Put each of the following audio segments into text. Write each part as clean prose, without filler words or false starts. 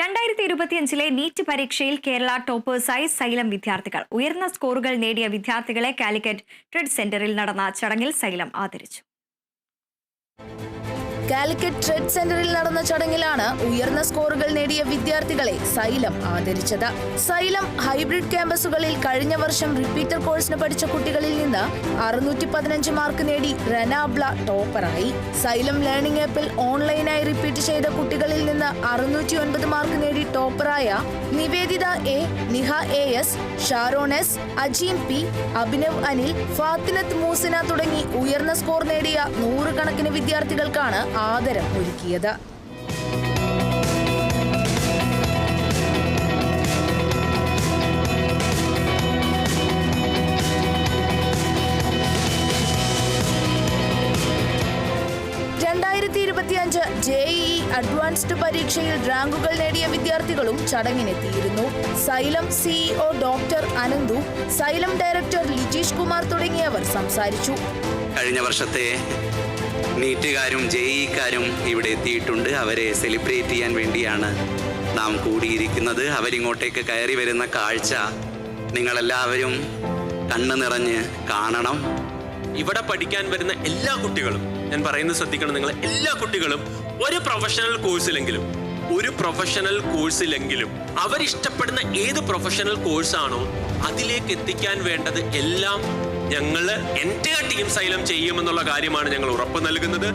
2025 NEET പരീക്ഷയിൽ Kerala ടോപ്പേഴ്സായി xylem വിദ്യാർത്ഥികൾ. ഉയർന്ന സ്കോറുകൾ നേടിയ വിദ്യാർത്ഥികളെ കാലിക്കറ്റ് ട്രെഡ് സെന്ററിൽ നടന്ന ചടങ്ങിൽ സൈലം ആദരിച്ചു. കാലിക്കറ്റ് ട്രെഡ് സെന്ററിൽ നടന്ന ചടങ്ങിലാണ് ഉയർന്ന സ്കോറുകൾ നേടിയ വിദ്യാർത്ഥികളെ സൈലം ആദരിച്ചത്. സൈലം ഹൈബ്രിഡ് ക്യാമ്പസുകളിൽ കഴിഞ്ഞ വർഷം റിപ്പീറ്റർ കോഴ്സിന് പഠിച്ച കുട്ടികളിൽ നിന്ന് 615 മാർക്ക് നേടി റനാബ്ല ടോപ്പറായി. സൈലം ലേണിംഗ് ആപ്പിൽ ഓൺലൈനായി റിപ്പീറ്റ് ചെയ്ത കുട്ടികളിൽ നിന്ന് 609 മാർക്ക് നേടി ടോപ്പറായ Niveditha A, Niha AS, Sharon S, Ajeem P, Abhinav Anil, Fathinath Moosina തുടങ്ങി ഉയർന്ന സ്കോർ നേടിയ 100 കണക്കിന് വിദ്യാർത്ഥികൾക്കാണ് ആദരം ഒരുക്കിയത്. JEE അഡ്വാൻസ്ഡ് പരീക്ഷയിൽ റാങ്കുകൾ നേടിയ വിദ്യാർത്ഥികളും ചടങ്ങിനെത്തിയിരുന്നു. Xylem CEO doctor Ananthu, Xylem director Lijeesh Kumar തുടങ്ങിയവർ സംസാരിച്ചു. കഴിഞ്ഞ വർഷത്തെ നീറ്റുകാരും JEEക്കാരും ഇവിടെ എത്തിയിട്ടുണ്ട്. അവരെ സെലിബ്രേറ്റ് ചെയ്യാൻ വേണ്ടിയാണ് നാം കൂടിയിരിക്കുന്നത്. അവരിങ്ങോട്ടേക്ക് കയറി വരുന്ന കാഴ്ച നിങ്ങളെല്ലാവരും കണ്ണു നിറഞ്ഞ് കാണണം. ഇവിടെ പഠിക്കാൻ വരുന്ന എല്ലാ കുട്ടികളും, ഞാൻ പറയുന്നത് ശ്രദ്ധിക്കണം, നിങ്ങൾ എല്ലാ കുട്ടികളും ഒരു പ്രൊഫഷണൽ കോഴ്സിലെങ്കിലും അവരിഷ്ടപ്പെടുന്ന ഏത് പ്രൊഫഷണൽ കോഴ്സാണോ അതിലേക്ക് എത്തിക്കാൻ വേണ്ടത് എല്ലാം ഞങ്ങൾ എൻ്റെ ടീം സൈലം ചെയ്യുമെന്നുള്ള കാര്യമാണ് ഞങ്ങൾ ഉറപ്പ് നൽകുന്നത്.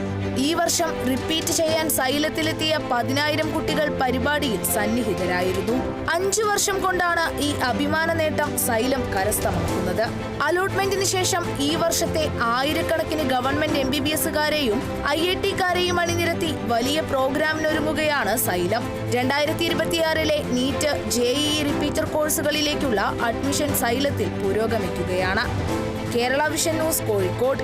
ഈ വർഷം റിപ്പീറ്റ് ചെയ്യാൻ സൈലത്തിലെത്തിയ 10,000 കുട്ടികൾ പരിപാടിയിൽ സന്നിഹിതരായിരുന്നു. 5 വർഷം കൊണ്ടാണ് ഈ അഭിമാന നേട്ടം സൈലം കരസ്ഥമാക്കുന്നത്. അലോട്ട്മെന്റിന് ശേഷം ഈ വർഷത്തെ ആയിരക്കണക്കിന് ഗവൺമെന്റ് MBBSകാരെയും IITക്കാരെയും അണിനിരത്തി വലിയ പ്രോഗ്രാമിനൊരുങ്ങുകയാണ് സൈലം. 2026 നീറ്റ് JEE റിപ്പീറ്റർ കോഴ്സുകളിലേക്കുള്ള അഡ്മിഷൻ സൈലത്തിൽ പുരോഗമിക്കുകയാണ്. Kerala vision news, Kozhikode.